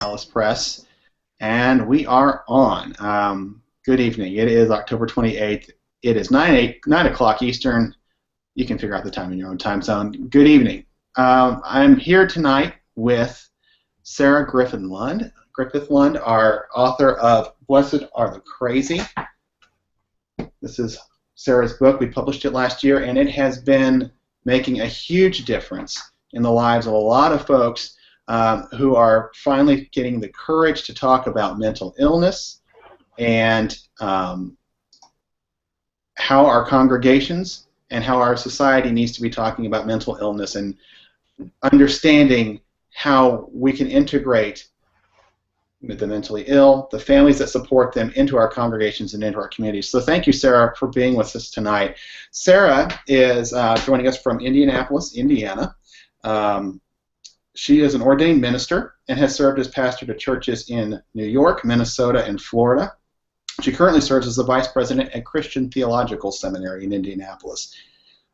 Chalice Press, and we are on. Good evening. It is October 28th. It is 9 o'clock Eastern. You can figure out the time in your own time zone. Good evening. I'm here tonight with Sarah Griffith Lund. Griffith Lund, our author of Blessed Are the Crazy. This is Sarah's book. We published it last year, and it has been making a huge difference in the lives of a lot of folks who are finally getting the courage to talk about mental illness and how our congregations and how our society needs to be talking about mental illness and understanding how we can integrate the mentally ill, the families that support them into our congregations and into our communities. So thank you, Sarah, for being with us tonight. Sarah is joining us from Indianapolis, Indiana. She is an ordained minister and has served as pastor to churches in New York, Minnesota, and Florida. She currently serves as the vice president at Christian Theological Seminary in Indianapolis.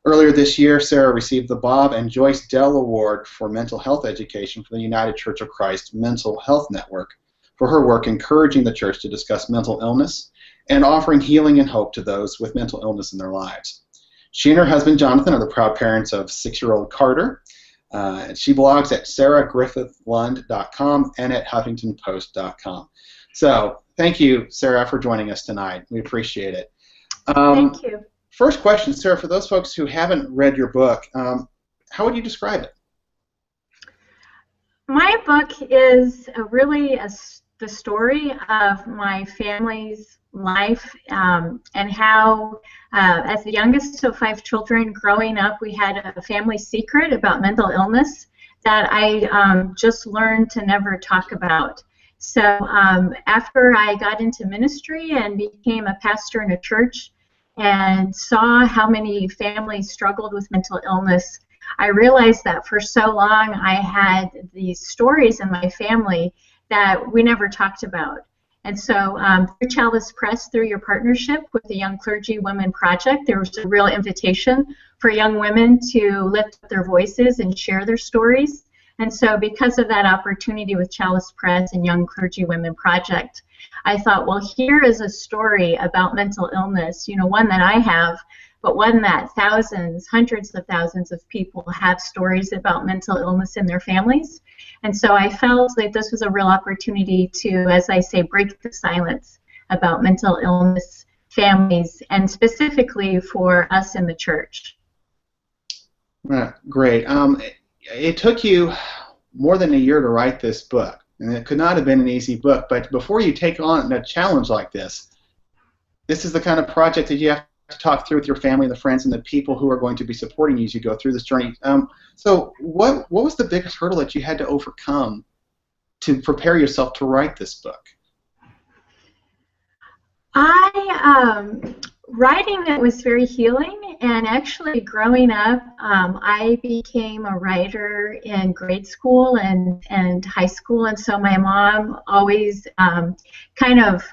Earlier this year, Sarah received the Bob and Joyce Dell Award for Mental Health Education from the United Church of Christ Mental Health Network for her work encouraging the church to discuss mental illness and offering healing and hope to those with mental illness in their lives. She and her husband, Jonathan, are the proud parents of 6-year-old Carter. She blogs at sarahgriffithlund.com and at huffingtonpost.com. So thank you, Sarah, for joining us tonight. We appreciate it. Thank you. First question, Sarah, for those folks who haven't read your book, how would you describe it? My book is really the story of my family's life and how, as the youngest of 5 children growing up, we had a family secret about mental illness that I just learned to never talk about. So after I got into ministry and became a pastor in a church and saw how many families struggled with mental illness, I realized that for so long I had these stories in my family that we never talked about. And so through Chalice Press, through your partnership with the Young Clergy Women Project, there was a real invitation for young women to lift up their voices and share their stories. And so because of that opportunity with Chalice Press and Young Clergy Women Project, I thought, well, here is a story about mental illness, one that I have, but one that thousands, hundreds of thousands of people have stories about mental illness in their families. And so I felt like this was a real opportunity to, as I say, break the silence about mental illness families, and specifically for us in the church. Great. It took you more than a year to write this book, and it could not have been an easy book. But before you take on a challenge like this is the kind of project that you have to talk through with your family and the friends and the people who are going to be supporting you as you go through this journey. So what was the biggest hurdle that you had to overcome to prepare yourself to write this book? Writing it was very healing, and actually growing up, I became a writer in grade school and high school, and so my mom always kind of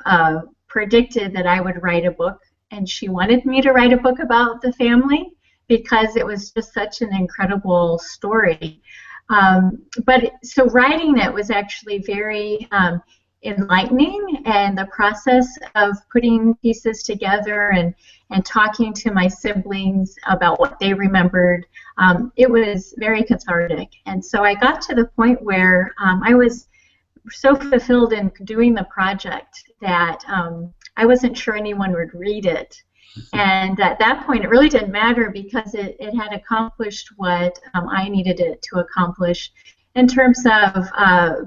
predicted that I would write a book, and she wanted me to write a book about the family because it was just such an incredible story. So writing it was actually very enlightening, and the process of putting pieces together and talking to my siblings about what they remembered, it was very cathartic. And so I got to the point where I was so fulfilled in doing the project that I wasn't sure anyone would read it. And at that point, it really didn't matter because it had accomplished what I needed it to accomplish in terms of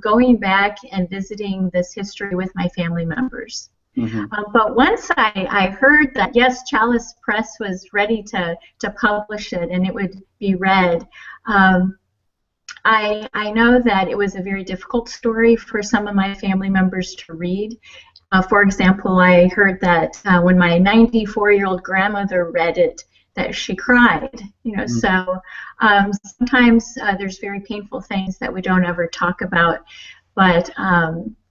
going back and visiting this history with my family members. Mm-hmm. But once I heard that, yes, Chalice Press was ready to publish it and it would be read, I know that it was a very difficult story for some of my family members to read. For example, I heard that when my 94-year-old grandmother read it, that she cried. So sometimes there's very painful things that we don't ever talk about, but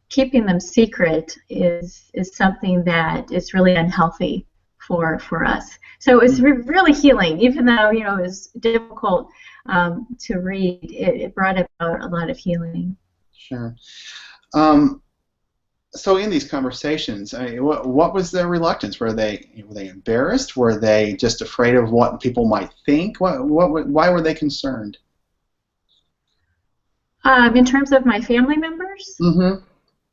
keeping them secret is something that is really unhealthy for us. So it was really healing, even though it was difficult to read. It brought about a lot of healing. Sure. So in these conversations, I mean, what was their reluctance? Were they embarrassed? Were they just afraid of what people might think? Why were they concerned? In terms of my family members? Mm-hmm.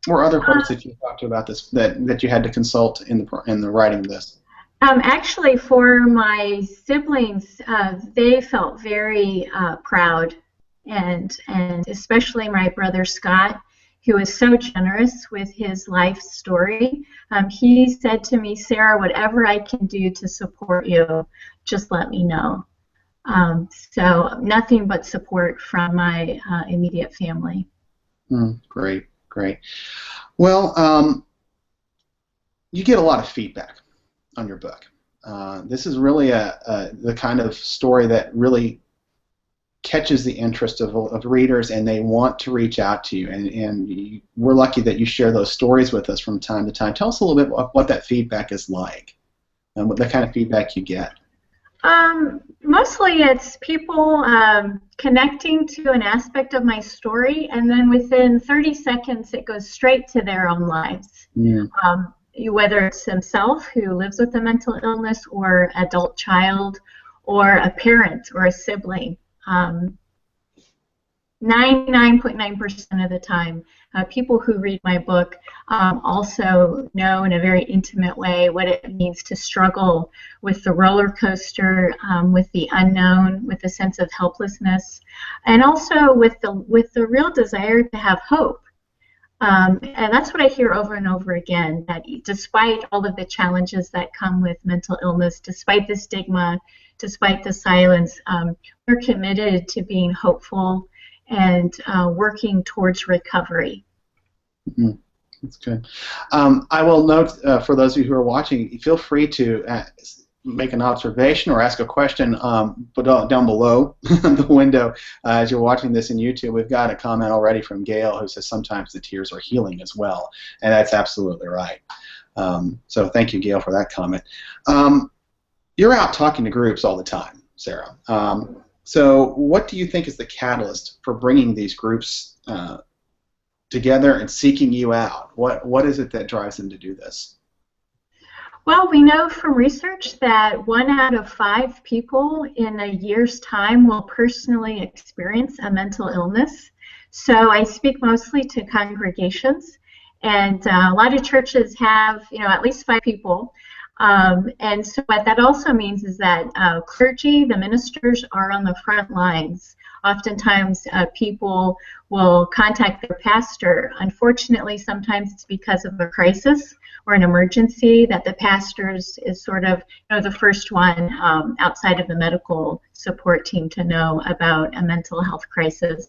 Or other folks that you talked to about this that you had to consult in the writing of this? Actually, for my siblings, they felt very proud, and especially my brother Scott, who is so generous with his life story. He said to me, "Sarah, whatever I can do to support you, just let me know." So nothing but support from my immediate family. Great, great. Well, you get a lot of feedback on your book. This is really the kind of story that really catches the interest of readers, and they want to reach out to you. And we're lucky that you share those stories with us from time to time. Tell us a little bit what that feedback is like, and what the kind of feedback you get. Mostly it's people connecting to an aspect of my story, and then within 30 seconds it goes straight to their own lives. Yeah. Whether it's themselves who lives with a mental illness, or adult child, or a parent or a sibling. 99.9% of the time, people who read my book also know in a very intimate way what it means to struggle with the roller coaster, with the unknown, with a sense of helplessness, and also with the real desire to have hope. And that's what I hear over and over again, that despite all of the challenges that come with mental illness, despite the stigma, despite the silence, we're committed to being hopeful and working towards recovery. Mm-hmm. That's good. I will note for those of you who are watching, feel free to make an observation or ask a question but down below the window as you're watching this in YouTube. We've got a comment already from Gail who says sometimes the tears are healing as well, and that's absolutely right. So thank you, Gail, for that comment. You're out talking to groups all the time, Sarah. So what do you think is the catalyst for bringing these groups together and seeking you out? What is it that drives them to do this? Well, we know from research that 1 out of 5 people in a year's time will personally experience a mental illness. So I speak mostly to congregations, and a lot of churches have, at least 5 people. And so what that also means is that clergy, the ministers, are on the front lines. Oftentimes people will contact their pastor. Unfortunately, sometimes it's because of a crisis or an emergency that the pastor is sort of the first one outside of the medical support team to know about a mental health crisis.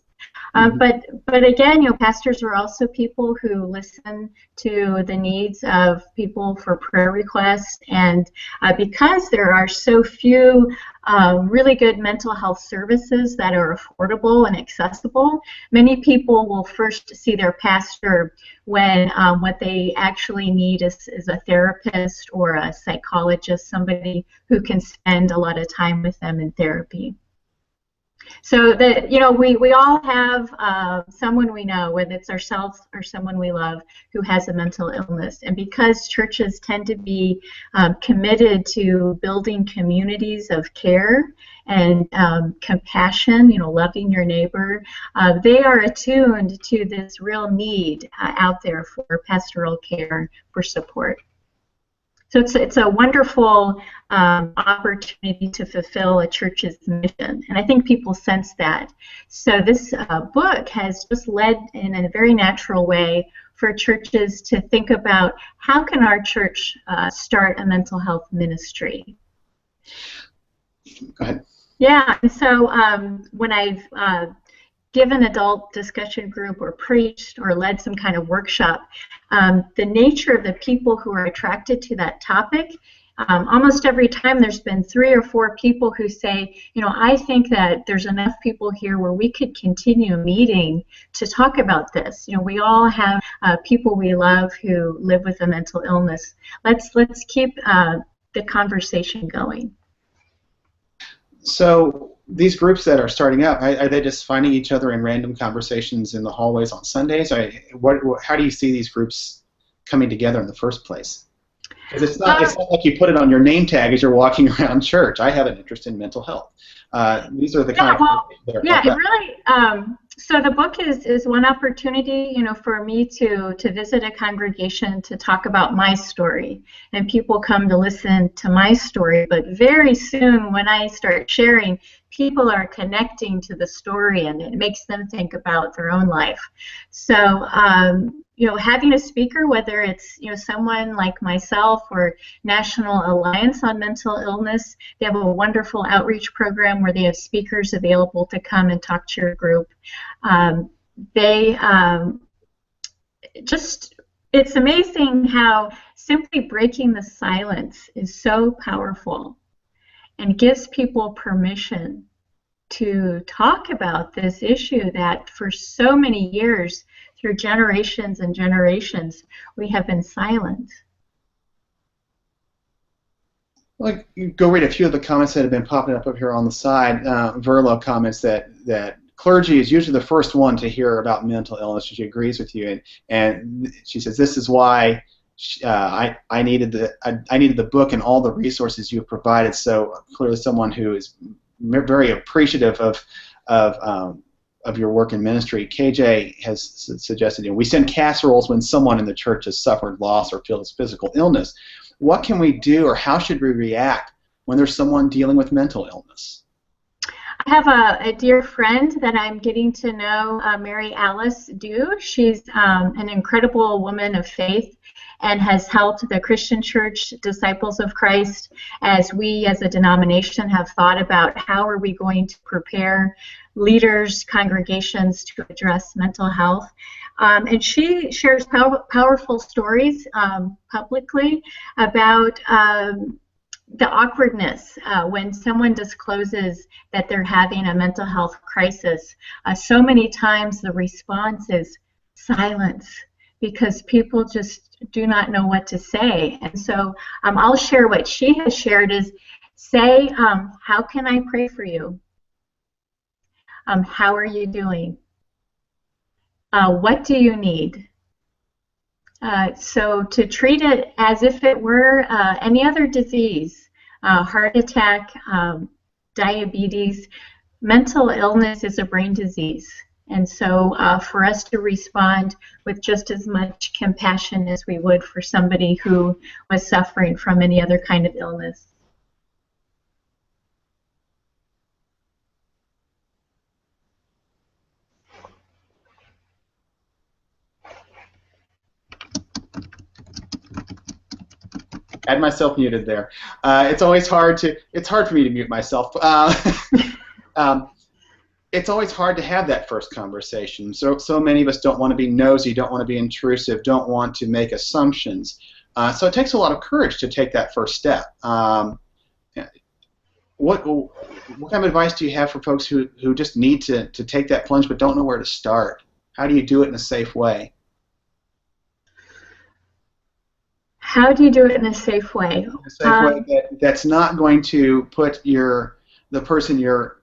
But again, pastors are also people who listen to the needs of people for prayer requests, and because there are so few really good mental health services that are affordable and accessible, many people will first see their pastor when what they actually need is a therapist or a psychologist, somebody who can spend a lot of time with them in therapy. So that we all have someone we know, whether it's ourselves or someone we love, who has a mental illness. And because churches tend to be committed to building communities of care and compassion, loving your neighbor, they are attuned to this real need out there for pastoral care, for support. So it's a wonderful opportunity to fulfill a church's mission, and I think people sense that. So this book has just led in a very natural way for churches to think about how can our church start a mental health ministry. Go ahead. Yeah, and so when I've given adult discussion group or preached or led some kind of workshop, the nature of the people who are attracted to that topic, almost every time there's been 3 or 4 people who say, I think that there's enough people here where we could continue meeting to talk about this. We all have people we love who live with a mental illness. Let's keep the conversation going. So these groups that are starting up, are they just finding each other in random conversations in the hallways on Sundays? How do you see these groups coming together in the first place? Because it's not like you put it on your name tag as you're walking around church. I have an interest in mental health. These are the kind of that are it really. So the book is one opportunity, for me to visit a congregation to talk about my story, and people come to listen to my story. But very soon, when I start sharing, people are connecting to the story, and it makes them think about their own life. So having a speaker, whether it's someone like myself or National Alliance on Mental Illness, they have a wonderful outreach program where they have speakers available to come and talk to your group. It's amazing how simply breaking the silence is so powerful and gives people permission to talk about this issue that for so many years, through generations and generations, we have been silent. Well, go read a few of the comments that have been popping up here on the side. Verlo comments that clergy is usually the first one to hear about mental illness. She agrees with you, and she says this is why I needed the book and all the resources you have provided. So clearly, someone who is very appreciative of your work in ministry. KJ has suggested, we send casseroles when someone in the church has suffered loss or feels physical illness. What can we do, or how should we react when there's someone dealing with mental illness? I have a dear friend that I'm getting to know, Mary Alice Dew. She's an incredible woman of faith and has helped the Christian Church Disciples of Christ as we as a denomination have thought about how are we going to prepare leaders, congregations to address mental health. And she shares powerful stories publicly about the awkwardness when someone discloses that they're having a mental health crisis. So many times the response is silence because people just do not know what to say. And so I'll share what she has shared is say, how can I pray for you? How are you doing? What do you need? So to treat it as if it were any other disease, heart attack, diabetes, mental illness is a brain disease. And so for us to respond with just as much compassion as we would for somebody who was suffering from any other kind of illness. Had myself muted there. It's hard for me to mute myself. It's always hard to have that first conversation. So many of us don't want to be nosy, don't want to be intrusive, don't want to make assumptions. So it takes a lot of courage to take that first step. What kind of advice do you have for folks who just need to take that plunge but don't know where to start? How do you do it in a safe way? How do you do it in a safe way? A safe way that's not going to put the person you're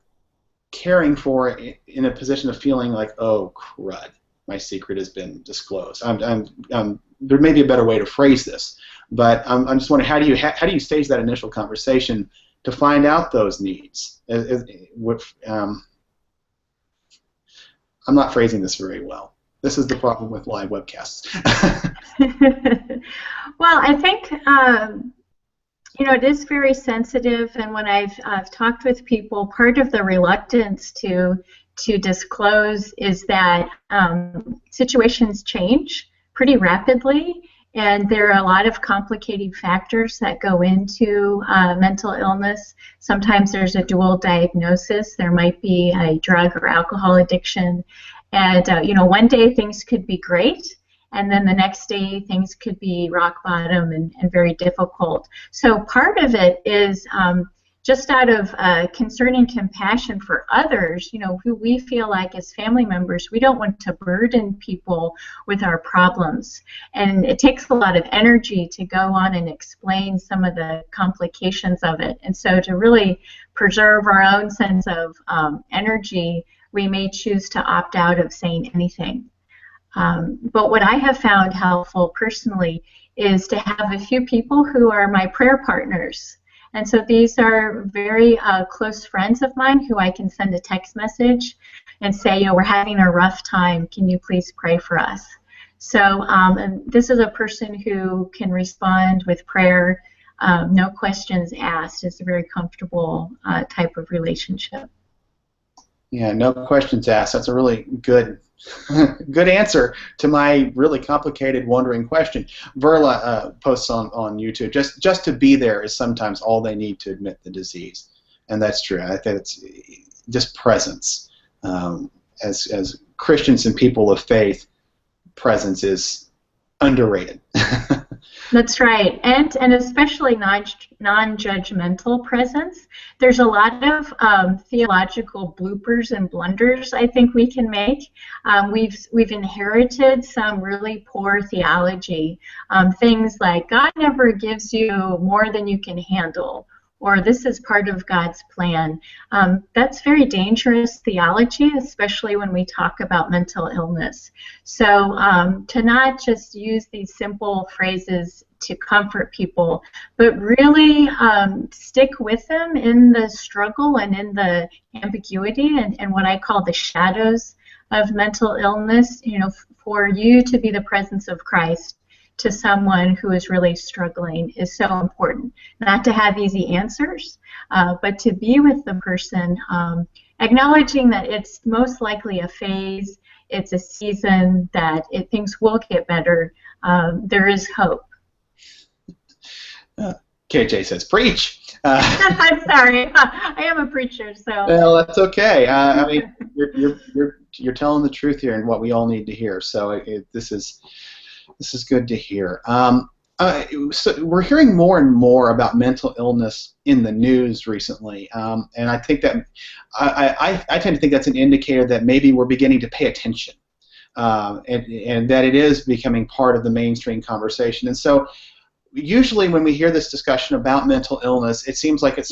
caring for in a position of feeling like, oh crud, my secret has been disclosed. There may be a better way to phrase this, but I'm just wondering how do you stage that initial conversation to find out those needs? I'm not phrasing this very well. This is the problem with live webcasts. Well, I think it is very sensitive, and when I've talked with people, part of the reluctance to disclose is that situations change pretty rapidly, and there are a lot of complicating factors that go into mental illness. Sometimes there's a dual diagnosis. There might be a drug or alcohol addiction, and one day things could be great, and then the next day things could be rock bottom and very difficult. So part of it is just out of concern and compassion for others, who we feel like as family members, we don't want to burden people with our problems. And it takes a lot of energy to go on and explain some of the complications of it. And so to really preserve our own sense of energy, we may choose to opt out of saying anything. But what I have found helpful personally is to have a few people who are my prayer partners. And so these are very close friends of mine who I can send a text message and say, we're having a rough time. Can you please pray for us? So and this is a person who can respond with prayer, no questions asked. It's a very comfortable type of relationship. Yeah, no questions asked. That's a really good answer to my really complicated, wondering question. Verla posts on YouTube, just to be there is sometimes all they need to admit the disease, and that's true. I think it's just presence. As Christians and people of faith, presence is underrated. That's right, and especially non-judgmental presence. There's a lot of theological bloopers and blunders I think we can make. We've inherited some really poor theology. Things like God never gives you more than you can handle, or this is part of God's plan. That's very dangerous theology, especially when we talk about mental illness. So to not just use these simple phrases to comfort people, but really stick with them in the struggle and in the ambiguity and what I call the shadows of mental illness, for you to be the presence of Christ to someone who is really struggling is so important. Not to have easy answers, but to be with the person, acknowledging that it's most likely a phase, it's a season, that things will get better. There is hope. KJ says, preach! I'm sorry. I am a preacher, so. Well, that's okay. I mean, you're telling the truth here and what we all need to hear. So this is good to hear. So we're hearing more and more about mental illness in the news recently, and I think that I tend to think that's an indicator that maybe we're beginning to pay attention, and that it is becoming part of the mainstream conversation. And so usually when we hear this discussion about mental illness, it seems like it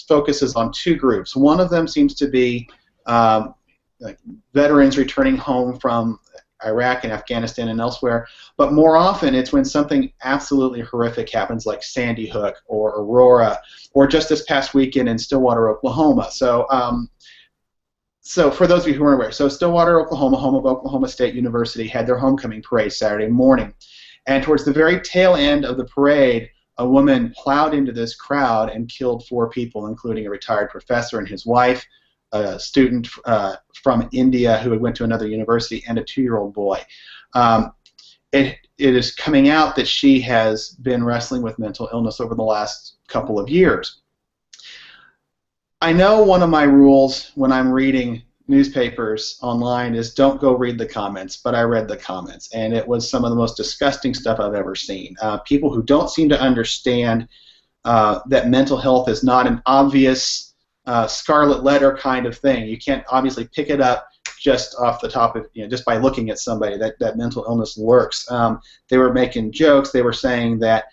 focuses on two groups. One of them seems to be like veterans returning home from Iraq and Afghanistan and elsewhere, but more often it's when something absolutely horrific happens, like Sandy Hook or Aurora, or just this past weekend in Stillwater, Oklahoma. So for those of you who aren't aware, so Stillwater, Oklahoma, home of Oklahoma State University, had their homecoming parade Saturday morning. And towards the very tail end of the parade, a woman plowed into this crowd and killed 4 people, including a retired professor and his wife, a student from India who had went to another university, and a 2-year-old boy. It is coming out that she has been wrestling with mental illness over the last couple of years. I know one of my rules when I'm reading newspapers online is don't go read the comments, but I read the comments, and it was some of the most disgusting stuff I've ever seen. People who don't seem to understand that mental health is not an obvious scarlet letter kind of thing. You can't obviously pick it up just off the top of, just by looking at somebody that mental illness lurks. They were making jokes. They were saying that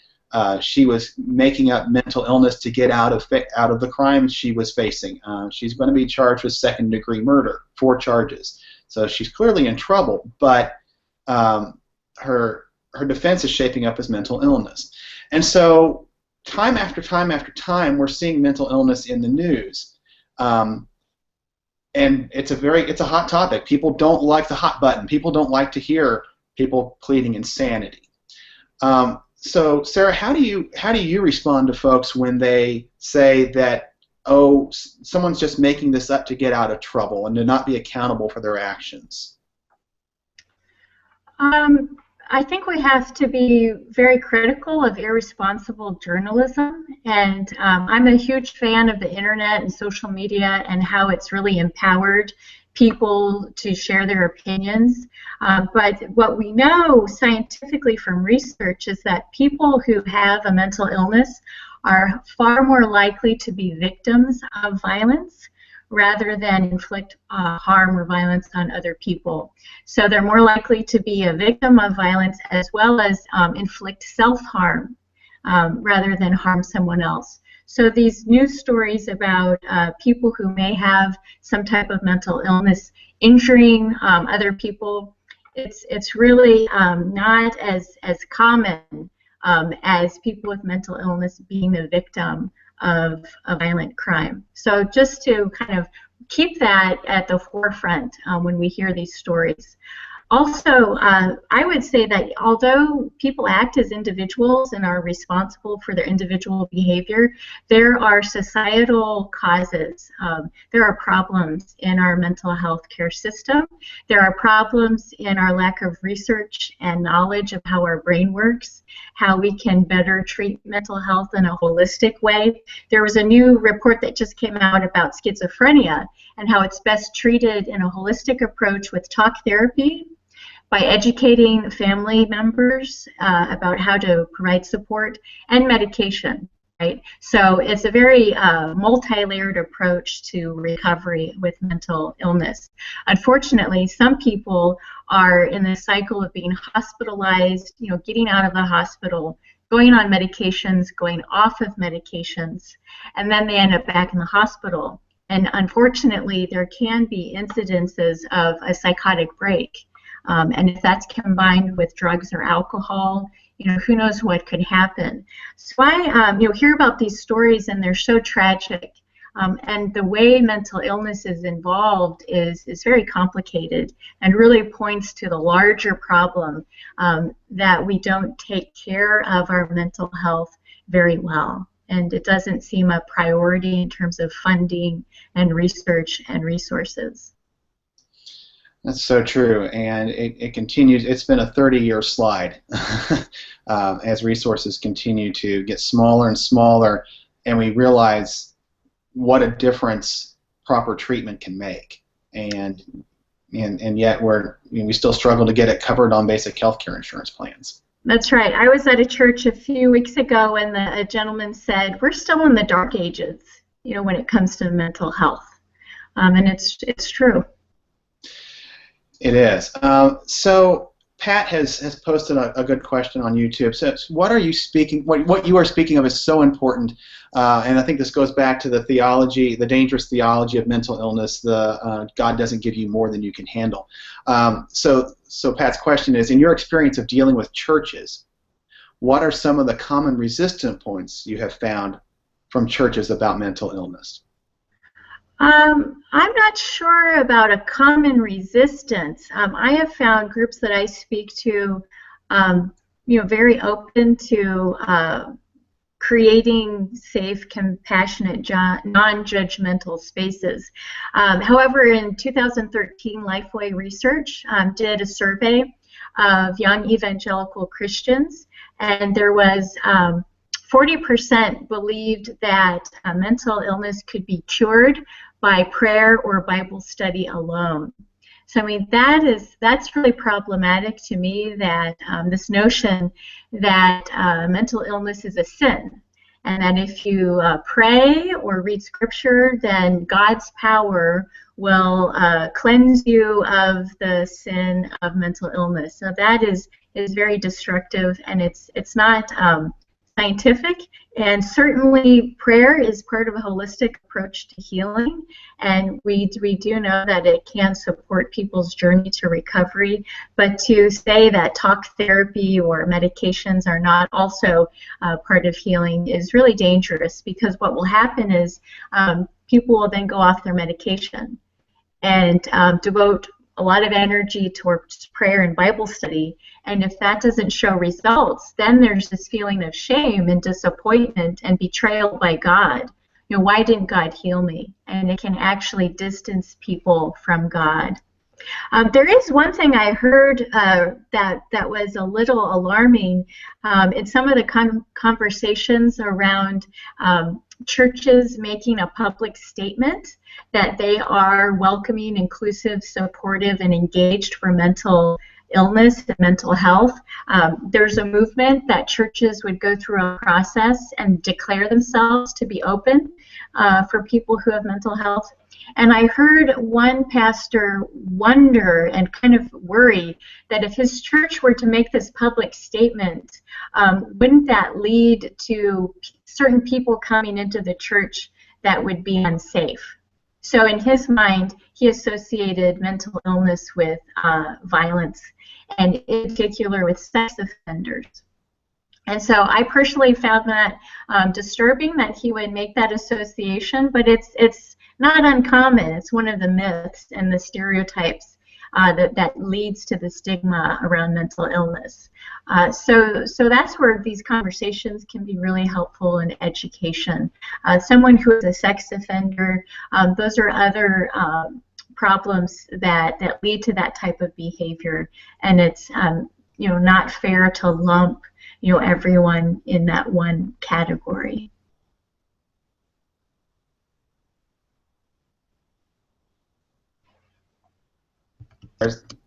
she was making up mental illness to get out of the crimes she was facing. She's going to be charged with second-degree murder, 4 charges. So she's clearly in trouble, but her defense is shaping up as mental illness. And so time after time after time, we're seeing mental illness in the news. And it's a hot topic. People don't like the hot button. People don't like to hear people pleading insanity. So Sarah, how do you respond to folks when they say that, oh, someone's just making this up to get out of trouble and to not be accountable for their actions? I think we have to be very critical of irresponsible journalism, and I'm a huge fan of the internet and social media and how it's really empowered people to share their opinions. But what we know scientifically from research is that people who have a mental illness are far more likely to be victims of violence rather than inflict harm or violence on other people. So they're more likely to be a victim of violence as well as inflict self-harm rather than harm someone else. So these news stories about people who may have some type of mental illness injuring other people, it's really not as common as people with mental illness being the victim of a violent crime. So just to kind of keep that at the forefront when we hear these stories. Also, I would say that although people act as individuals and are responsible for their individual behavior, there are societal causes. There are problems in our mental health care system. There are problems in our lack of research and knowledge of how our brain works, how we can better treat mental health in a holistic way. There was a new report that just came out about schizophrenia and how it's best treated in a holistic approach with talk therapy, by educating family members about how to provide support, and medication, right? So it's a very multi-layered approach to recovery with mental illness. Unfortunately, some people are in the cycle of being hospitalized, getting out of the hospital, going on medications, going off of medications, and then they end up back in the hospital. And unfortunately, there can be incidences of a psychotic break. And if that's combined with drugs or alcohol, who knows what could happen. So I hear about these stories and they're so tragic. And the way mental illness is involved is very complicated and really points to the larger problem that we don't take care of our mental health very well. And it doesn't seem a priority in terms of funding and research and resources. That's so true, and it continues. It's been a 30-year slide as resources continue to get smaller and smaller, and we realize what a difference proper treatment can make, and yet we still struggle to get it covered on basic health care insurance plans. That's right. I was at a church a few weeks ago, and a gentleman said, "We're still in the dark ages, when it comes to mental health," and it's true. It is. So Pat has posted a good question on YouTube. So what are you speaking? What you are speaking of is so important, and I think this goes back to the theology, the dangerous theology of mental illness. The God doesn't give you more than you can handle. So Pat's question is: in your experience of dealing with churches, what are some of the common resistance points you have found from churches about mental illness? I'm not sure about a common resistance. I have found groups that I speak to, very open to creating safe, compassionate, non-judgmental spaces. However, in 2013, Lifeway Research did a survey of young evangelical Christians, and there was 40% believed that mental illness could be cured by prayer or Bible study alone. So I mean that's really problematic to me, that this notion that mental illness is a sin, and that if you pray or read scripture, then God's power will cleanse you of the sin of mental illness. So that is very destructive, and it's not scientific, and certainly prayer is part of a holistic approach to healing, and we do know that it can support people's journey to recovery, but to say that talk therapy or medications are not also part of healing is really dangerous, because what will happen is people will then go off their medication and devote a lot of energy towards prayer and Bible study, and if that doesn't show results, then there's this feeling of shame and disappointment and betrayal by God. Why didn't God heal me? And it can actually distance people from God. There is one thing I heard that was a little alarming in some of the conversations around churches making a public statement that they are welcoming, inclusive, supportive, and engaged for mental illness and mental health. There's a movement that churches would go through a process and declare themselves to be open for people who have mental health. And I heard one pastor wonder and kind of worry that if his church were to make this public statement, wouldn't that lead to certain people coming into the church that would be unsafe? So in his mind, he associated mental illness with violence, and in particular with sex offenders. And so I personally found that disturbing that he would make that association, but it's not uncommon. It's one of the myths and the stereotypes that leads to the stigma around mental illness. So that's where these conversations can be really helpful in education. Someone who is a sex offender, those are other problems that lead to that type of behavior, and it's not fair to lump everyone in that one category.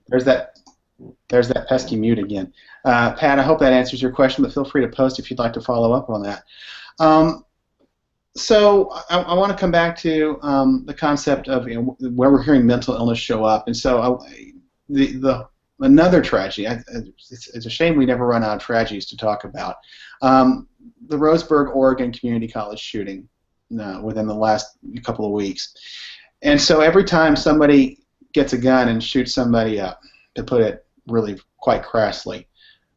There's that pesky mute again. Pat, I hope that answers your question, but feel free to post if you'd like to follow up on that. So I want to come back to the concept of where we're hearing mental illness show up, and so another tragedy. It's a shame we never run out of tragedies to talk about. The Roseburg, Oregon Community College shooting within the last couple of weeks, and so every time somebody gets a gun and shoots somebody up, to put it really quite crassly,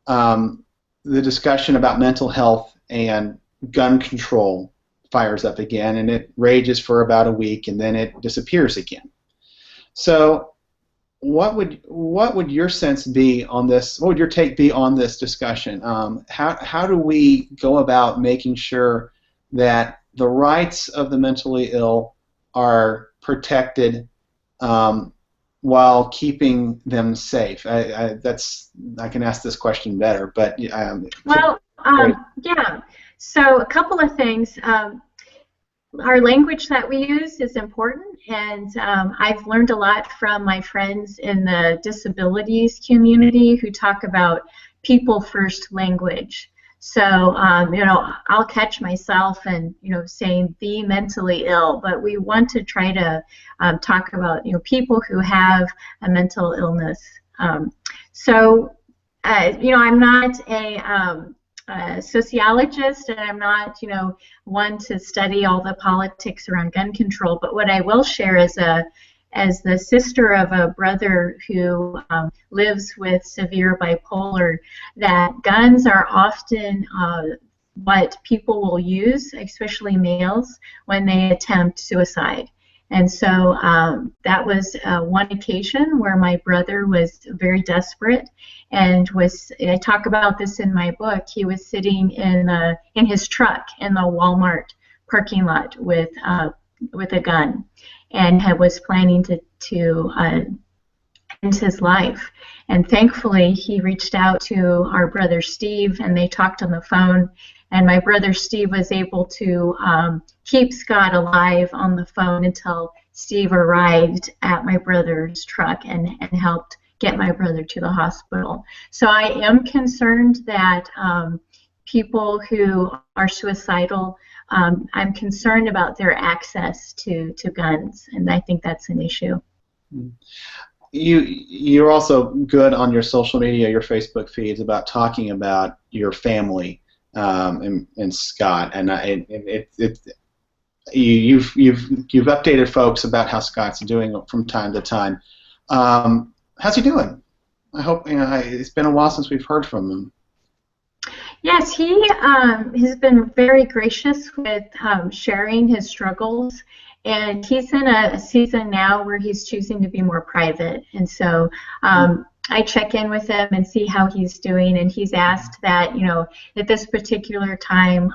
the discussion about mental health and gun control fires up again, and it rages for about a week, and then it disappears again. So what would your sense be on this? What would your take be on this discussion? How do we go about making sure that the rights of the mentally ill are protected while keeping them safe? I can ask this question better, but yeah. So a couple of things. Our language that we use is important, and I've learned a lot from my friends in the disabilities community who talk about people first language. So I'll catch myself and saying the mentally ill, but we want to try to talk about people who have a mental illness. I'm not a sociologist, and I'm not one to study all the politics around gun control. But what I will share is as the sister of a brother who lives with severe bipolar, that guns are often what people will use, especially males, when they attempt suicide. And so that was one occasion where my brother was very desperate and I talk about this in my book. He was sitting in his truck in the Walmart parking lot with a gun, and was planning to end his life. And thankfully, he reached out to our brother Steve, and they talked on the phone. And my brother Steve was able to keep Scott alive on the phone until Steve arrived at my brother's truck and helped get my brother to the hospital. So I am concerned that people who are suicidal, I'm concerned about their access to guns, and I think that's an issue. You're also good on your social media, your Facebook feeds, about talking about your family and Scott, and you've updated folks about how Scott's doing from time to time. How's he doing? I hope it's been a while since we've heard from him. Yes, he has been very gracious with sharing his struggles, and he's in a season now where he's choosing to be more private, and so I check in with him and see how he's doing, and he's asked that at this particular time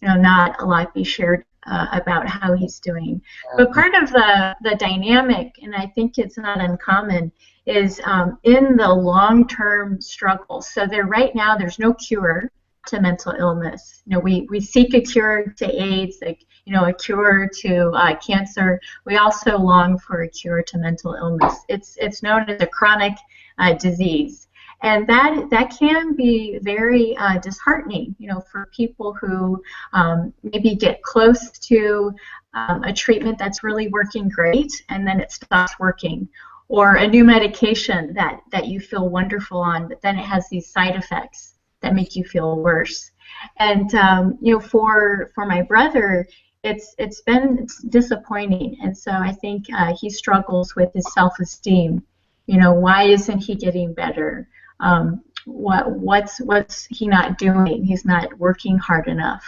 not a lot be shared about how he's doing. But part of the dynamic, and I think it's not uncommon, is in the long-term struggle. So right now there's no cure to mental illness. We seek a cure to AIDS, a cure to cancer. We also long for a cure to mental illness. It's known as a chronic disease. And that can be very disheartening, for people who maybe get close to a treatment that's really working great, and then it stops working. Or a new medication that you feel wonderful on, but then it has these side effects that make you feel worse. And for my brother, it's disappointing, and so I think he struggles with his self-esteem. Why isn't he getting better? What's he not doing? He's not working hard enough.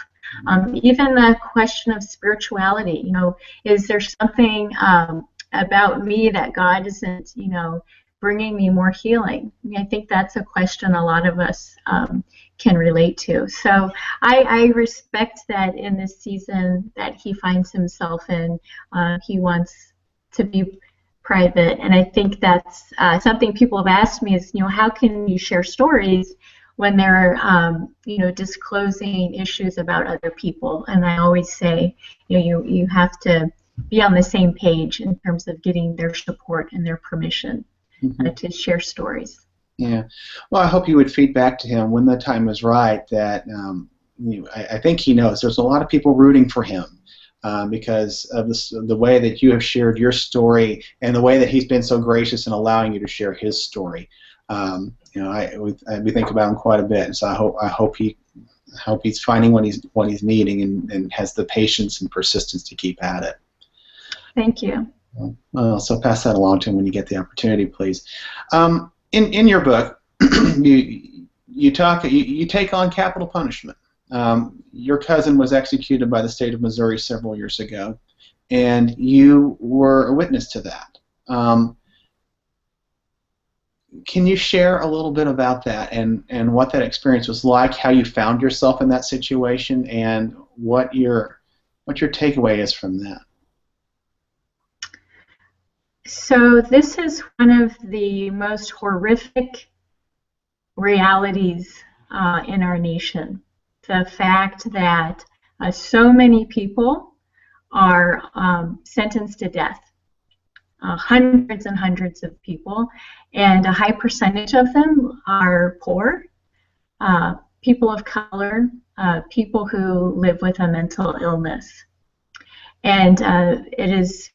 Even the question of spirituality. Is there something about me that God isn't, bringing me more healing? I think that's a question a lot of us can relate to. So I respect that in this season that he finds himself in. He wants to be private, and I think that's something people have asked me is, how can you share stories when they're, disclosing issues about other people? And I always say, you have to be on the same page in terms of getting their support and their permission to share stories. Yeah. Well, I hope you would feed back to him when the time is right that I think he knows there's a lot of people rooting for him because of the way that you have shared your story and the way that he's been so gracious in allowing you to share his story. We think about him quite a bit, and so I hope he's finding what he's needing and has the patience and persistence to keep at it. Thank you. Well, so pass that along to him when you get the opportunity, please. In your book, you take on capital punishment. Your cousin was executed by the state of Missouri several years ago, and you were a witness to that. Can you share a little bit about that and what that experience was like, how you found yourself in that situation, and what your takeaway is from that? So this is one of the most horrific realities in our nation. The fact that so many people are sentenced to death, hundreds and hundreds of people, and a high percentage of them are poor, people of color, people who live with a mental illness. And it's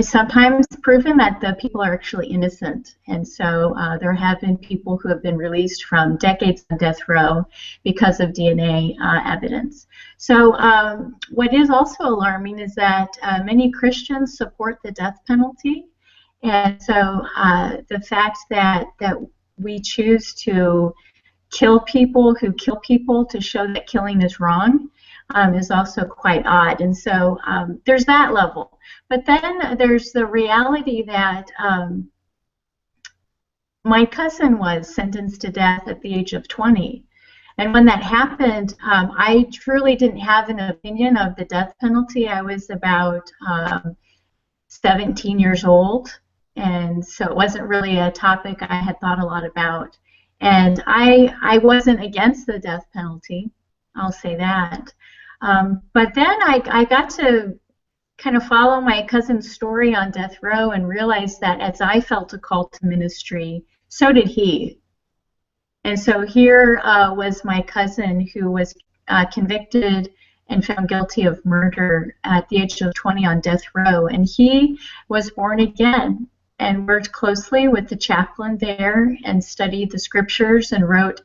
sometimes proven that the people are actually innocent, and so there have been people who have been released from decades on death row because of DNA evidence. So what is also alarming is that many Christians support the death penalty, and so the fact that we choose to kill people who kill people to show that killing is wrong is also quite odd. And so there's that level. But then there's the reality that my cousin was sentenced to death at the age of 20. And when that happened, I truly didn't have an opinion of the death penalty. I was about 17 years old, and so it wasn't really a topic I had thought a lot about. And I wasn't against the death penalty, I'll say that. But then I got to kind of follow my cousin's story on death row and realize that as I felt a call to ministry, so did he. And so here was my cousin who was convicted and found guilty of murder at the age of 20 on death row. And he was born again and worked closely with the chaplain there and studied the scriptures and wrote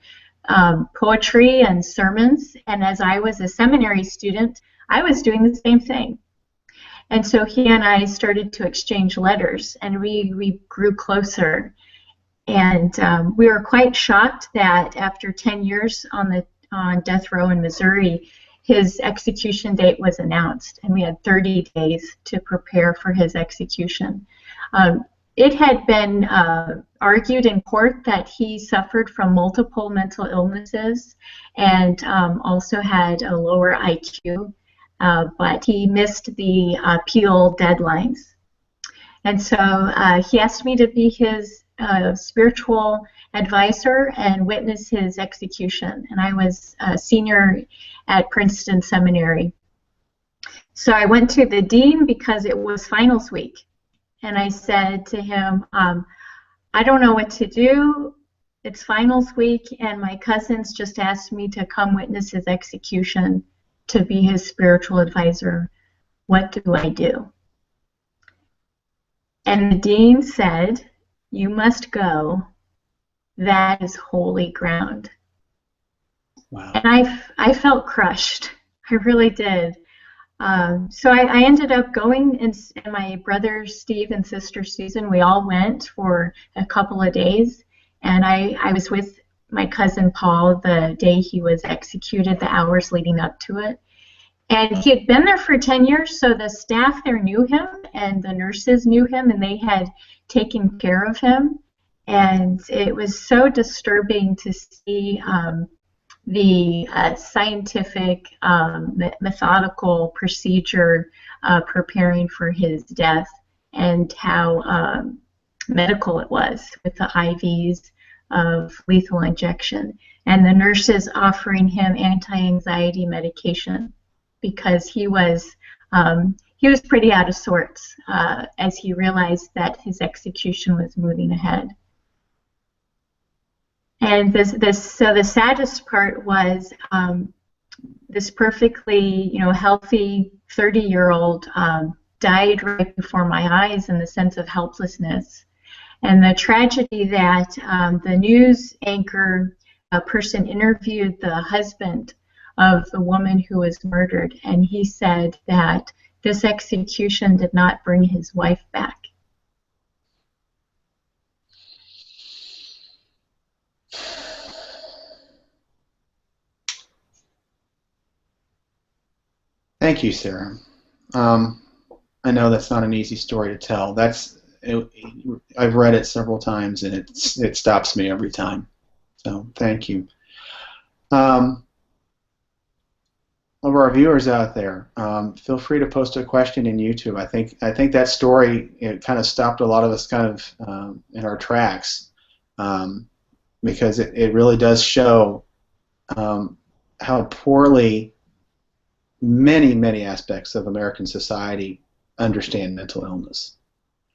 poetry and sermons. And as I was a seminary student, I was doing the same thing. And so he and I started to exchange letters, and we grew closer. And we were quite shocked that after 10 years on death row in Missouri, his execution date was announced, and we had 30 days to prepare for his execution. It had been argued in court that he suffered from multiple mental illnesses and also had a lower IQ, but he missed the appeal deadlines. And so he asked me to be his spiritual advisor and witness his execution. And I was a senior at Princeton Seminary. So I went to the dean because it was finals week. And I said to him, I don't know what to do. It's finals week, and my cousins just asked me to come witness his execution, to be his spiritual advisor. What do I do? And the dean said, you must go. That is holy ground. Wow. And I felt crushed. I really did. So I ended up going, and my brother Steve and sister Susan, we all went for a couple of days. And I was with my cousin Paul the day he was executed, the hours leading up to it. And he had been there for 10 years, so the staff there knew him, and the nurses knew him, and they had taken care of him. And it was so disturbing to see the scientific, methodical procedure preparing for his death, and how medical it was with the IVs of lethal injection, and the nurses offering him anti-anxiety medication because he was pretty out of sorts as he realized that his execution was moving ahead. And so the saddest part was this perfectly, healthy 30-year-old died right before my eyes in the sense of helplessness. And the tragedy that the news anchor person interviewed the husband of the woman who was murdered, and he said that this execution did not bring his wife back. Thank you, Sarah. I know that's not an easy story to tell. I've read it several times, and it stops me every time. So thank you. Of our viewers out there, feel free to post a question in YouTube. I think that story, it kind of stopped a lot of us kind of in our tracks, because it really does show how poorly many aspects of American society understand mental illness,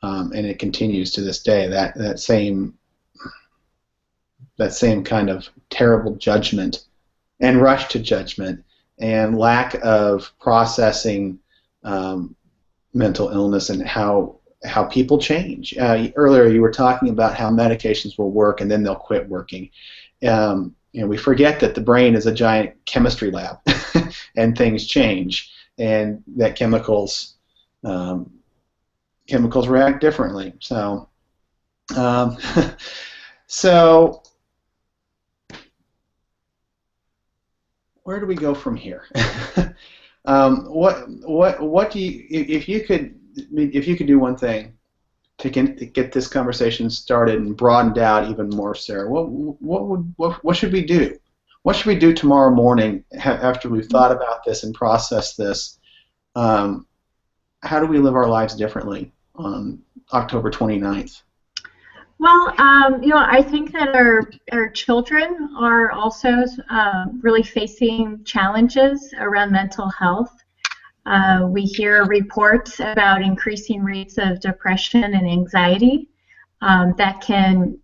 and it continues to this day. That same kind of terrible judgment and rush to judgment and lack of processing mental illness and how people change. Earlier you were talking about how medications will work and then they'll quit working. We forget that the brain is a giant chemistry lab and things change, and that chemicals react differently. So so where do we go from here? What do you, if you could do one thing to get this conversation started and broadened out even more, Sarah, what should we do? What should we do tomorrow morning after we've thought about this and processed this? How do we live our lives differently on October 29th? Well, I think that our children are also really facing challenges around mental health. We hear reports about increasing rates of depression and anxiety that can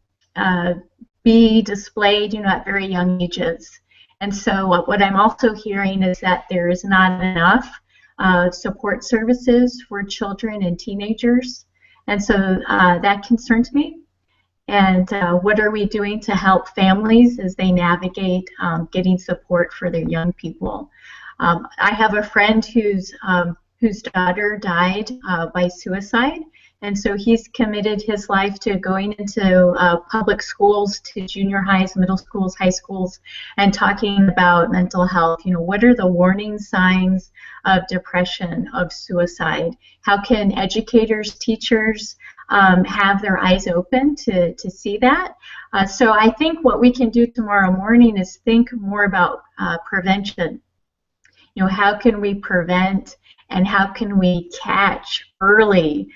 be displayed, at very young ages. And so what I'm also hearing is that there is not enough support services for children and teenagers. And so that concerns me. And what are we doing to help families as they navigate getting support for their young people? I have a friend whose daughter died by suicide, and so he's committed his life to going into public schools, to junior highs, middle schools, high schools, and talking about mental health. What are the warning signs of depression, of suicide? How can educators, teachers have their eyes open to see that? So I think what we can do tomorrow morning is think more about prevention. How can we prevent and how can we catch early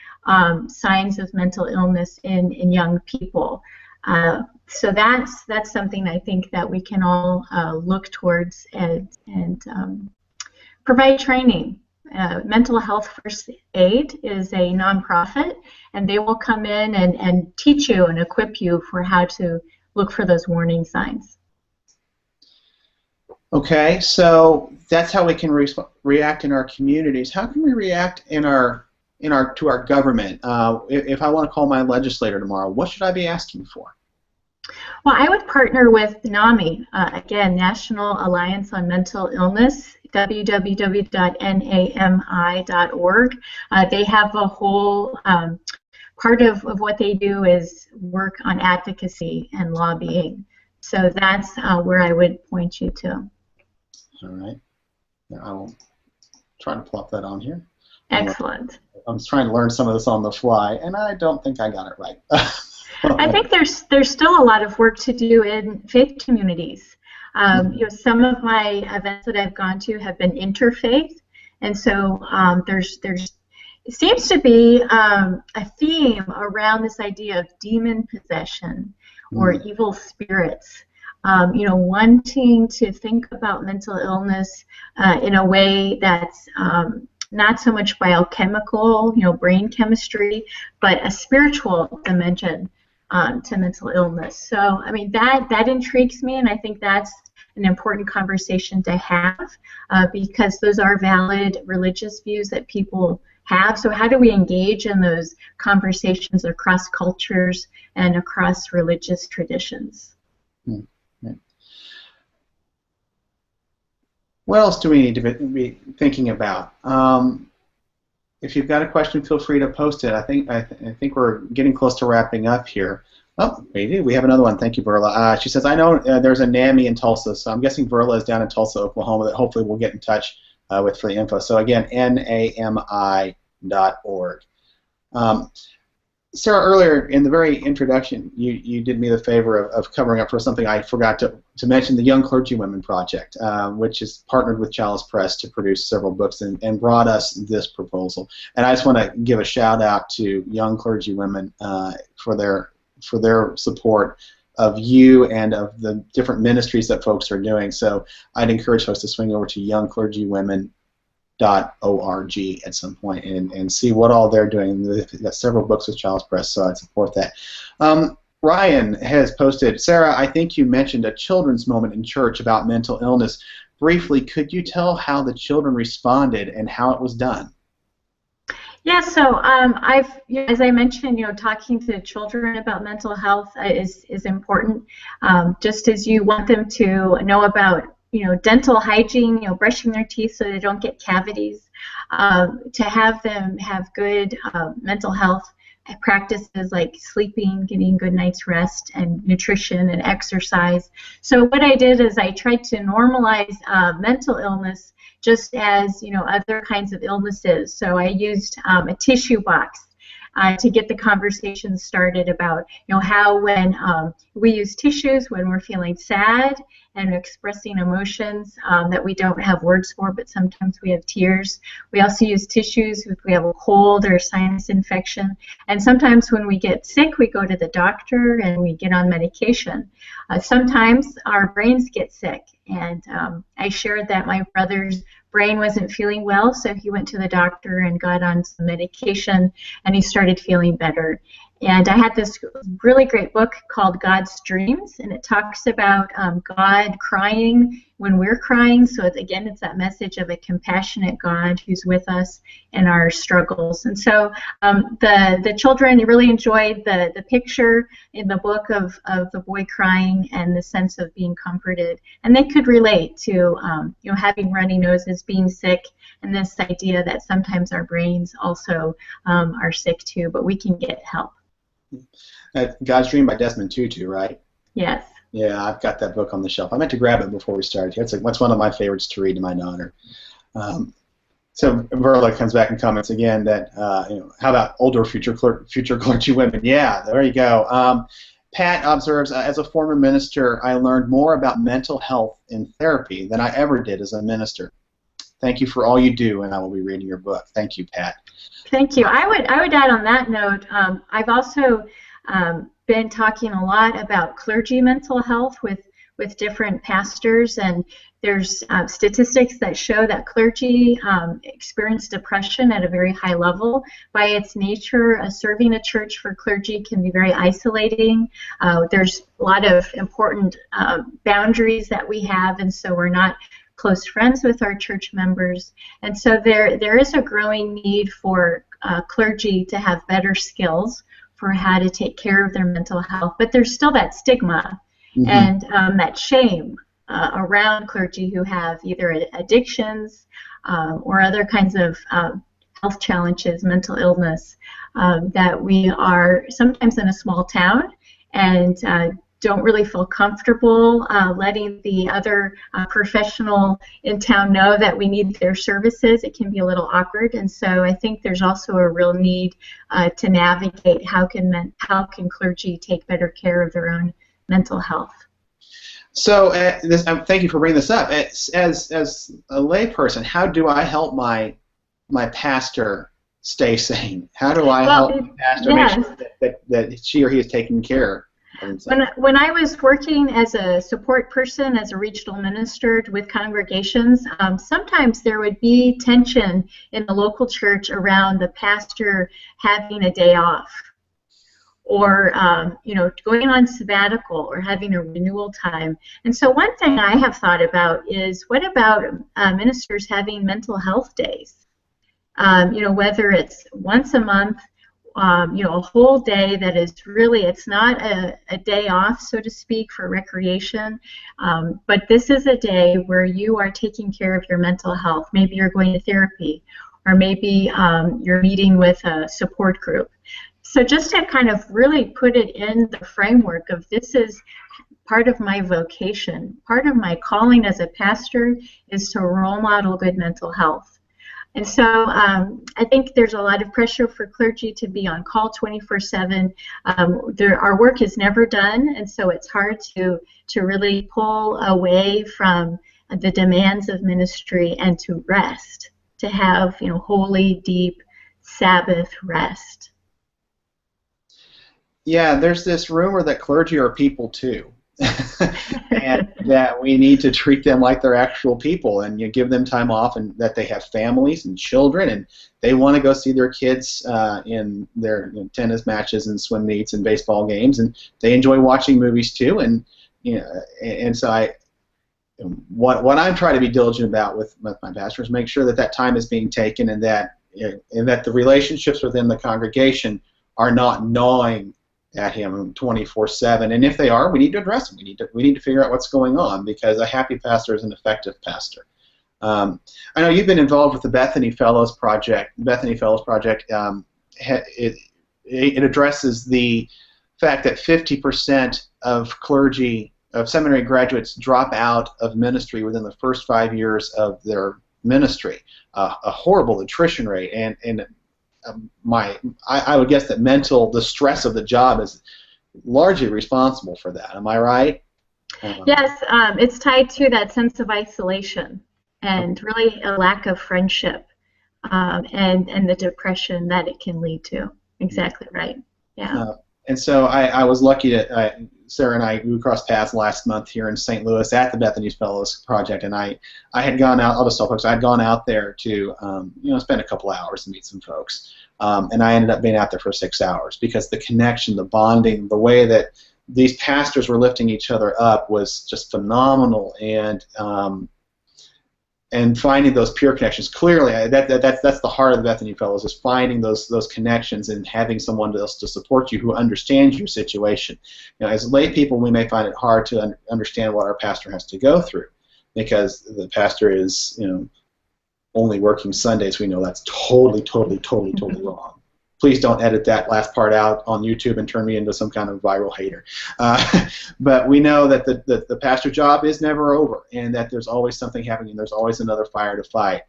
signs of mental illness in young people? So that's something I think that we can all look towards and provide training Mental Health First Aid is a nonprofit, and they will come in and teach you and equip you for how to look for those warning signs. Okay, so that's how we can react in our communities. How can we react to our government? If I want to call my legislator tomorrow, what should I be asking for? Well, I would partner with NAMI, again, National Alliance on Mental Illness, www.nami.org. They have a whole part of what they do is work on advocacy and lobbying. So that's where I would point you to. All right. I will try to plop that on here. Excellent. I'm trying to learn some of this on the fly, and I don't think I got it right. I think there's still a lot of work to do in faith communities. You know, some of my events that I've gone to have been interfaith, and so it seems to be a theme around this idea of demon possession or evil spirits. You know, wanting to think about mental illness in a way that's not so much biochemical, you know, brain chemistry, but a spiritual dimension to mental illness. So, I mean, that intrigues me, and I think that's an important conversation to have because those are valid religious views that people have. So how do we engage in those conversations across cultures and across religious traditions? What else do we need to be thinking about? If you've got a question, feel free to post it. I think we're getting close to wrapping up here. Oh, we have another one. Thank you, Verla. She says, I know there's a NAMI in Tulsa, so I'm guessing Verla is down in Tulsa, Oklahoma, that hopefully we'll get in touch with for the info. So again, nami.org. Sarah, earlier in the very introduction, you did me the favor of covering up for something I forgot to mention, the Young Clergy Women Project, which is partnered with Chalice Press to produce several books and brought us this proposal. And I just want to give a shout out to Young Clergy Women for their support of you and of the different ministries that folks are doing. So I'd encourage folks to swing over to youngclergywomen.org at some point and see what all they're doing. They've got several books with Chalice Press, so I'd support that. Ryan has posted, Sarah, I think you mentioned a children's moment in church about mental illness. Briefly, could you tell how the children responded and how it was done? Yeah, so as I mentioned, you know, talking to children about mental health is important. Just as you want them to know about, you know, dental hygiene, you know, brushing their teeth so they don't get cavities, to have them have good mental health practices like sleeping, getting good night's rest, and nutrition and exercise. So what I did is I tried to normalize mental illness just as, you know, other kinds of illnesses. So I used a tissue box to get the conversation started about, you know, how when we use tissues when we're feeling sad and expressing emotions that we don't have words for, but sometimes we have tears. We also use tissues if we have a cold or sinus infection. And sometimes when we get sick, we go to the doctor and we get on medication. Sometimes our brains get sick. And I shared that my brother's brain wasn't feeling well, so he went to the doctor and got on some medication, and he started feeling better. And I had this really great book called God's Dreams, and it talks about God crying when we're crying. So again, it's that message of a compassionate God who's with us in our struggles. And so the children really enjoyed the picture in the book of the boy crying and the sense of being comforted. And they could relate to you know, having runny noses, being sick, and this idea that sometimes our brains also are sick too, but we can get help. God's Dream by Desmond Tutu, right? Yes. Yeah, I've got that book on the shelf. I meant to grab it before we started here. It's one of my favorites to read to my daughter. So Verla comes back and comments again that, you know, how about older future clergy women? Yeah, there you go. Pat observes, as a former minister, I learned more about mental health in therapy than I ever did as a minister. Thank you for all you do, and I will be reading your book. Thank you, Pat. Thank you. I would add on that note, I've also been talking a lot about clergy mental health with with different pastors, and there's statistics that show that clergy experience depression at a very high level. By its nature, serving a church for clergy can be very isolating. There's a lot of important boundaries that we have, and so we're not close friends with our church members. And so there is a growing need for clergy to have better skills for how to take care of their mental health. But there's still that stigma and that shame around clergy who have either addictions or other kinds of health challenges, mental illness, that we are sometimes in a small town and don't really feel comfortable letting the other professional in town know that we need their services. It can be a little awkward, and so I think there's also a real need to navigate how can clergy take better care of their own mental health. So, thank you for bringing this up. As a layperson, how do I help my pastor stay sane? How do I help the pastor make sure that she or he is taken care of? When I was working as a support person, as a regional minister with congregations, sometimes there would be tension in the local church around the pastor having a day off, or going on sabbatical, or having a renewal time. And so one thing I have thought about is, what about ministers having mental health days? Whether it's once a month, a whole day that is really, it's not a day off, so to speak, for recreation, but this is a day where you are taking care of your mental health. Maybe you're going to therapy, or maybe you're meeting with a support group. So just to kind of really put it in the framework of, this is part of my vocation, part of my calling as a pastor is to role model good mental health. And so I think there's a lot of pressure for clergy to be on call 24/7. Our work is never done, and so it's hard to really pull away from the demands of ministry and to rest, to have holy, deep Sabbath rest. Yeah, there's this rumor that clergy are people too. And that we need to treat them like they're actual people, and you give them time off, and that they have families and children, and they want to go see their kids in their tennis matches and swim meets and baseball games, and they enjoy watching movies too. And and so what I'm trying to be diligent about with my pastors, make sure that time is being taken, and that the relationships within the congregation are not gnawing at him 24/7, and if they are, we need to address them. We need to figure out what's going on, because a happy pastor is an effective pastor. I know you've been involved with the Bethany Fellows Project. The Bethany Fellows Project it addresses the fact that 50% of seminary graduates drop out of ministry within the first 5 years of their ministry. A horrible attrition rate, and I would guess that the stress of the job is largely responsible for that. Am I right? Yes, it's tied to that sense of isolation and really a lack of friendship, and the depression that it can lead to. Exactly right. Yeah. And so I was lucky that Sarah and we crossed paths last month here in St. Louis at the Bethany Fellows Project, and I had gone out. I'll just tell folks I had gone out there to spend a couple hours and meet some folks, and I ended up being out there for 6 hours, because the connection, the bonding, the way that these pastors were lifting each other up was just phenomenal, and finding those peer connections. Clearly, that's the heart of the Bethany Fellows, is finding those connections and having someone else to support you who understands your situation. As lay people, we may find it hard to understand what our pastor has to go through, because the pastor is only working Sundays. We know that's totally wrong. Please don't edit that last part out on YouTube and turn me into some kind of viral hater. But we know that the pastor job is never over, and that there's always something happening. There's always another fire to fight.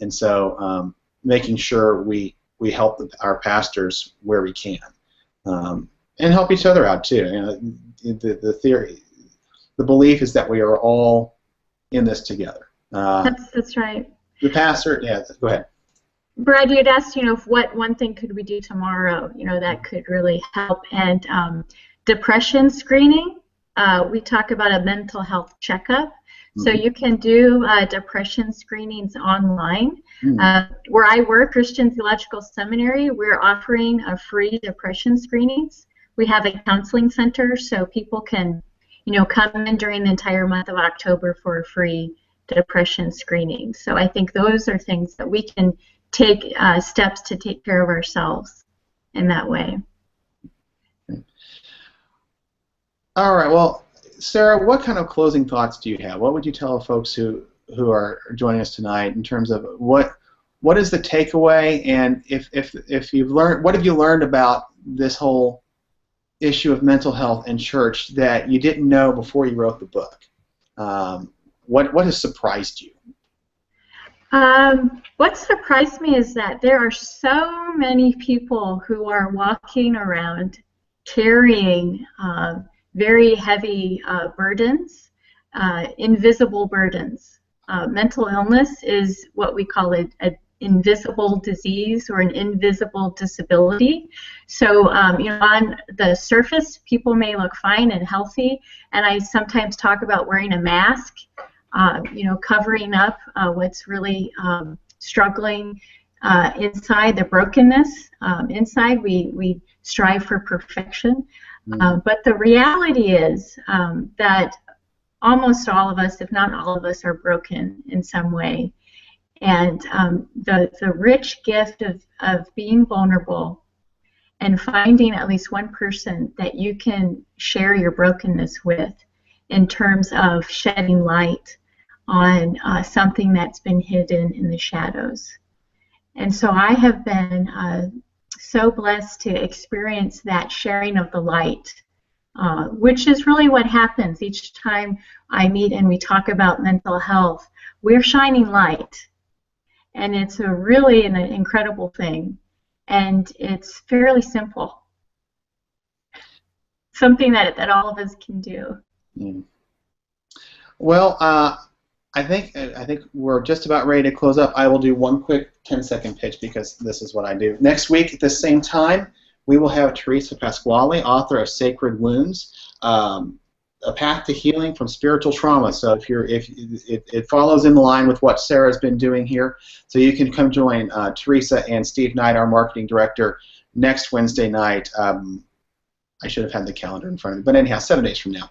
And so making sure we help our pastors where we can, and help each other out too. The belief is that we are all in this together. That's right. The pastor, go ahead. Brad, you had asked, what one thing could we do tomorrow, that could really help. And depression screening we talk about a mental health checkup. So you can do depression screenings online. Where I work, Christian Theological Seminary, we're offering a free depression screenings. We have a counseling center, so people can, come in during the entire month of October for a free depression screening. So I think those are things that we can take steps to take care of ourselves in that way. All right. Well, Sarah, what kind of closing thoughts do you have? What would you tell folks who are joining us tonight in terms of what is the takeaway, and if you've learned, what have you learned about this whole issue of mental health in church that you didn't know before you wrote the book? What has surprised you? What surprised me is that there are so many people who are walking around carrying very heavy burdens, invisible burdens. Mental illness is what we call an invisible disease or an invisible disability. So, on the surface, people may look fine and healthy, and I sometimes talk about wearing a mask, covering up what's really struggling inside, the brokenness. Inside, we strive for perfection. But the reality is that almost all of us, if not all of us, are broken in some way. And the rich gift of being vulnerable and finding at least one person that you can share your brokenness with in terms of shedding light on something that's been hidden in the shadows. And so I have been so blessed to experience that sharing of the light, which is really what happens each time I meet and we talk about mental health. We're shining light, and it's really an incredible thing, and it's fairly simple, something that all of us can do. Well, I think we're just about ready to close up. I will do one quick 10-second pitch because this is what I do. Next week at the same time, we will have Teresa Pasquale, author of Sacred Wounds, A Path to Healing from Spiritual Trauma. So if it follows in line with what Sarah's been doing here, so you can come join Teresa and Steve Knight, our marketing director, next Wednesday night. I should have had the calendar in front of me, but anyhow, 7 days from now.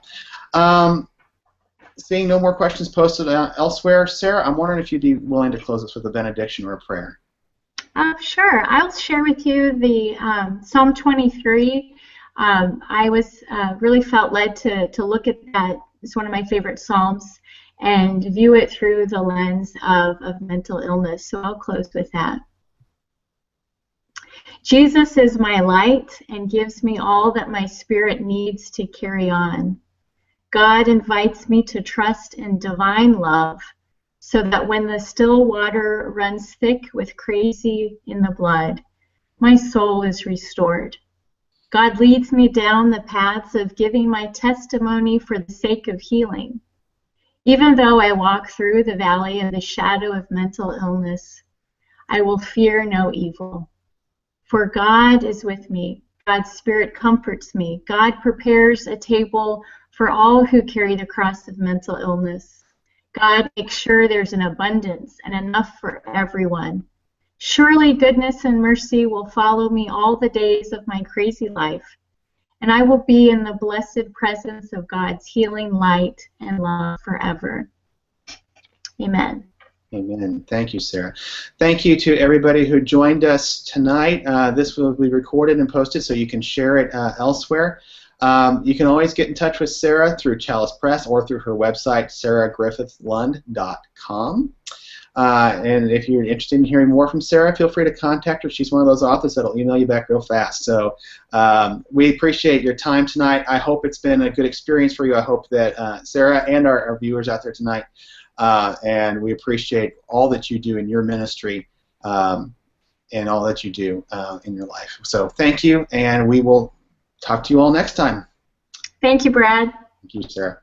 Seeing no more questions posted elsewhere, Sarah, I'm wondering if you'd be willing to close us with a benediction or a prayer. Sure. I'll share with you the Psalm 23. I was really felt led to look at that. It's one of my favorite psalms, and view it through the lens of mental illness. So I'll close with that. Jesus is my light and gives me all that my spirit needs to carry on. God invites me to trust in divine love, so that when the still water runs thick with crazy in the blood, my soul is restored. God leads me down the paths of giving my testimony for the sake of healing. Even though I walk through the valley of the shadow of mental illness, I will fear no evil. For God is with me. God's Spirit comforts me. God prepares a table for all who carry the cross of mental illness. God makes sure there's an abundance and enough for everyone. Surely goodness and mercy will follow me all the days of my crazy life, and I will be in the blessed presence of God's healing light and love forever. Amen. Amen. Thank you, Sarah. Thank you to everybody who joined us tonight. This will be recorded and posted so you can share it elsewhere. You can always get in touch with Sarah through Chalice Press or through her website, sarahgriffithlund.com. And if you're interested in hearing more from Sarah, feel free to contact her. She's one of those authors that'll email you back real fast. So we appreciate your time tonight. I hope it's been a good experience for you. I hope that Sarah and our viewers out there tonight, and we appreciate all that you do in your ministry and all that you do in your life. So thank you, and we will talk to you all next time. Thank you, Brad. Thank you, Sarah.